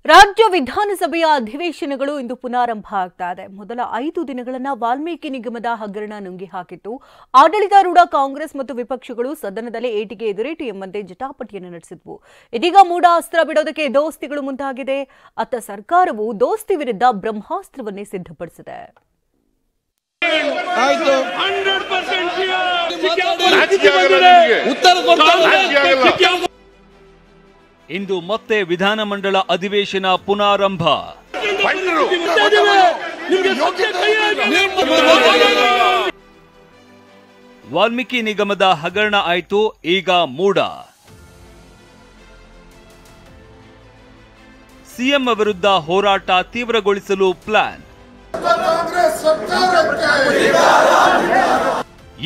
ರಾಜ್ಯ ವಿಧಾನಸಭೆಯ ಅಧಿವೇಶನಗಳು ಇಂದು ಪುನಾರಂಭ ಆಗ್ತಾ ಇದೆ. ಮೊದಲ 5 ದಿನಗಳನ್ನ ವಾಲ್ಮೀಕಿ ನಿಗಮದ ಹಗರಣ ನುಂಗಿ ಹಾಕಿತ್ತು. ಆಡಳಿತಾರೂಢ ಕಾಂಗ್ರೆಸ್ ಮತ್ತು ವಿಪಕ್ಷಗಳು ಸದನದಲ್ಲಿ ಏಟಿಗೆ ಎದುರೇಟು ಎಂಬಂತೆ ಜಟಾಪಟಿಯನ್ನು ನಡೆಸಿದ್ವು. ಇದೀಗ ಮೂಡ ಅಸ್ತ್ರ ಬಿಡೋದಕ್ಕೆ ದೋಸ್ತಿಗಳು ಮುಂದಾಗಿದೆ. ಅತ್ತ ಸರ್ಕಾರವು ದೋಸ್ತಿ ವಿರುದ್ಧ ಬ್ರಹ್ಮಾಸ್ತ್ರವನ್ನೇ ಸಿದ್ಧಪಡಿಸಿದೆ. ಇಂದು ಮತ್ತೆ ವಿಧಾನಮಂಡಲ ಅಧಿವೇಶನ ಪುನಾರಂಭ. ವಾಲ್ಮೀಕಿ ನಿಗಮದ ಹಗರಣ ಆಯ್ತು, ಈಗ ಮೂಡ. ಸಿಎಂ ವಿರುದ್ಧ ಹೋರಾಟ ತೀವ್ರಗೊಳಿಸಲು ಪ್ಲಾನ್.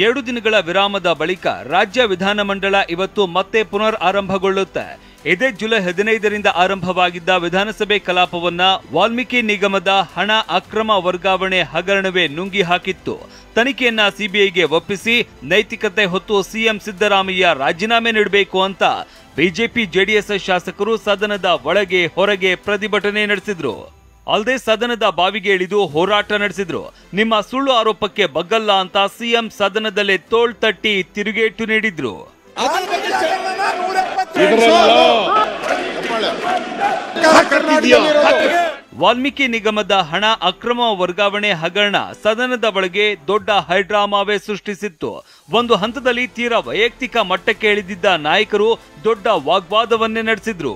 2 ದಿನಗಳ ವಿರಾಮದ ಬಳಿಕ ರಾಜ್ಯ ವಿಧಾನಮಂಡಲ ಇವತ್ತು ಮತ್ತೆ ಪುನರ್ ಆರಂಭಗೊಳ್ಳುತ್ತೆ. ಇದೇ ಜುಲೈ 15ರಿಂದ ಆರಂಭವಾಗಿದ್ದ ವಿಧಾನಸಭೆ ಕಲಾಪವನ್ನ ವಾಲ್ಮೀಕಿ ನಿಗಮದ ಹಣ ಅಕ್ರಮ ವರ್ಗಾವಣೆ ಹಗರಣವೇ ನುಂಗಿ ಹಾಕಿತ್ತು. ತನಿಖೆಯನ್ನ ಸಿಬಿಐಗೆ ಒಪ್ಪಿಸಿ ನೈತಿಕತೆ ಹೊತ್ತು ಸಿಎಂ ಸಿದ್ದರಾಮಯ್ಯ ರಾಜೀನಾಮೆ ನೀಡಬೇಕು ಅಂತ ಬಿಜೆಪಿ ಜೆಡಿಎಸ್ ಶಾಸಕರು ಸದನದ ಒಳಗೆ ಹೊರಗೆ ಪ್ರತಿಭಟನೆ ನಡೆಸಿದ್ರು. ಅಲ್ಲದೆ ಸದನದ ಬಾವಿಗೆ ಇಳಿದು ಹೋರಾಟ ನಡೆಸಿದ್ರು. ನಿಮ್ಮ ಸುಳ್ಳು ಆರೋಪಕ್ಕೆ ಬಗ್ಗಲ್ಲ ಅಂತ ಸಿಎಂ ಸದನದಲ್ಲೇ ತೋಳ್ ತಟ್ಟಿ ತಿರುಗೇಟು ನೀಡಿದ್ರು. ವಾಲ್ಮೀಕಿ ನಿಗಮದ ಹಣ ಅಕ್ರಮ ವರ್ಗಾವಣೆ ಹಗರಣ ಸದನದ ಒಳಗೆ ದೊಡ್ಡ ಹೈಡ್ರಾಮಾವೇ ಸೃಷ್ಟಿಸಿತ್ತು. ಒಂದು ಹಂತದಲ್ಲಿ ತೀರಾ ವೈಯಕ್ತಿಕ ಮಟ್ಟಕ್ಕೆ ಇಳಿದಿದ್ದ ನಾಯಕರು ದೊಡ್ಡ ವಾಗ್ವಾದವನ್ನೇ ನಡೆಸಿದ್ರು.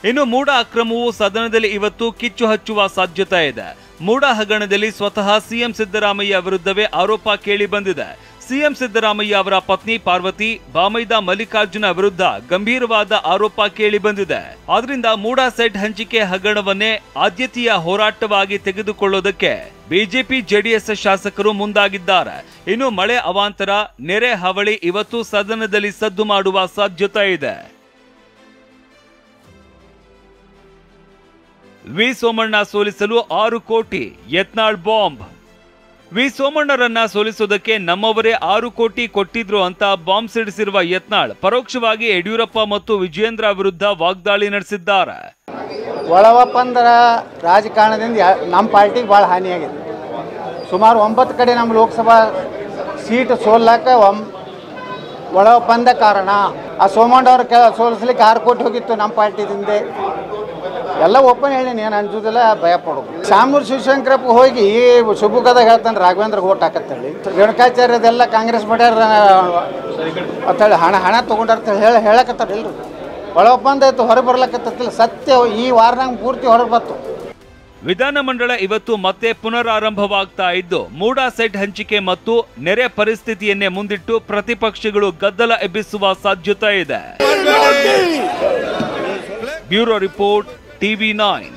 ಇನ್ನು ಮೂಡ ಅಕ್ರಮವು ಸದನದಲ್ಲಿ ಇವತ್ತು ಕಿಚ್ಚು ಹಚ್ಚುವ ಸಾಧ್ಯತೆ ಇದೆ. ಮೂಡ ಹಗರಣದಲ್ಲಿ ಸ್ವತಃ ಸಿಎಂ ಸಿದ್ದರಾಮಯ್ಯ ವಿರುದ್ಧವೇ ಆರೋಪ ಕೇಳಿ ಬಂದಿದೆ. ಸಿಎಂ ಸಿದ್ದರಾಮಯ್ಯ ಅವರ ಪತ್ನಿ ಪಾರ್ವತಿ, ಬಾಮೈದ ಮಲ್ಲಿಕಾರ್ಜುನ ವಿರುದ್ಧ ಗಂಭೀರವಾದ ಆರೋಪ ಕೇಳಿ ಬಂದಿದೆ. ಆದ್ರಿಂದ ಮೂಡ ಸೆಟ್ ಹಂಚಿಕೆ ಹಗರಣವನ್ನೇ ಆದ್ಯತೆಯ ಹೋರಾಟವಾಗಿ ತೆಗೆದುಕೊಳ್ಳೋದಕ್ಕೆ ಬಿಜೆಪಿ ಜೆಡಿಎಸ್ ಶಾಸಕರು ಮುಂದಾಗಿದ್ದಾರೆ. ಇನ್ನು ಮಳೆ ಅವಾಂತರ, ನೆರೆ ಹಾವಳಿ ಇವತ್ತು ಸದನದಲ್ಲಿ ಸದ್ದು ಮಾಡುವ ಸಾಧ್ಯತೆ ಇದೆ. ವಿ ಸೋಮಣ್ಣ ಸೋಲಿಸಲು 6 ಕೋಟಿ ಯತ್ನಾಳ್ ಬಾಂಬ್. ವಿ ಸೋಮಣ್ಣರನ್ನ ಸೋಲಿಸೋದಕ್ಕೆ ನಮ್ಮವರೇ 6 ಕೋಟಿ ಕೊಟ್ಟಿದ್ರು ಅಂತ ಬಾಂಬ್ ಸಿಡಿಸಿರುವ ಯತ್ನಾಳ್ ಪರೋಕ್ಷವಾಗಿ ಯಡಿಯೂರಪ್ಪ ಮತ್ತು ವಿಜಯೇಂದ್ರ ವಿರುದ್ಧ ವಾಗ್ದಾಳಿ ನಡೆಸಿದ್ದಾರೆ. ಒಳ ಒಪ್ಪಂದರ ರಾಜಕಾರಣದಿಂದ ನಮ್ಮ ಪಾರ್ಟಿಗೆ ಭಾಳ ಹಾನಿಯಾಗಿದೆ. ಸುಮಾರು 9 ಕಡೆ ನಮ್ಮ ಲೋಕಸಭಾ ಸೀಟ್ ಸೋಲಕ್ಕೆ ಒಳ ಒಪ್ಪಂದ ಕಾರಣ. ಆ ಸೋಮಣ್ಣವ್ರ ಸೋಲಿಸ್ಲಿಕ್ಕೆ 6 ಕೋಟಿ ಹೋಗಿತ್ತು ನಮ್ಮ ಪಾರ್ಟಿದಿಂದ. ಎಲ್ಲ ಓಪನ್ ಹೇಳಿ ಏನು ಅನ್ಸೋದಿಲ್ಲ, ಭಯ ಪಡೋದು. ಶಾಮೂರ್ ಶಿವಶಂಕರಪ್ಪ ಹೋಗಿ ಶುಭಕದಾಗ ಹೇಳ್ತಾನೆ ರಾಘವೇಂದ್ರ ಓಟ್ ಹಾಕತ್ತೇಳಿ. ರೇಣುಕಾಚಾರ್ಯದೆಲ್ಲ ಕಾಂಗ್ರೆಸ್ ಮಾಡ್ಯಾರ ಅಂತೇಳಿ ಹಣ ತೊಗೊಂಡಾರ ಹೇಳಕತ್ತಾರ. ಇಲ್ರಿ, ಒಳ ಒಪ್ಪಂದ ಇತ್ತು, ಹೊರ ಬರ್ಲಕತ್ತಿಲ್ಲ. ಸತ್ಯ ಈ ವಾರನಾಗ ಪೂರ್ತಿ ಹೊರಗೆ ಬಂತು. ವಿಧಾನಮಂಡಲ ಇವತ್ತು ಮತ್ತೆ ಪುನರಾರಂಭವಾಗ್ತಾ ಇದ್ದು, ಮೂಡ ಸೆಟ್ ಹಂಚಿಕೆ ಮತ್ತು ನೆರೆ ಪರಿಸ್ಥಿತಿಯನ್ನೇ ಮುಂದಿಟ್ಟು ಪ್ರತಿಪಕ್ಷಗಳು ಗದ್ದಲ ಎಬ್ಬಿಸುವ ಸಾಧ್ಯತೆ ಇದೆ. Bureau report, TV9.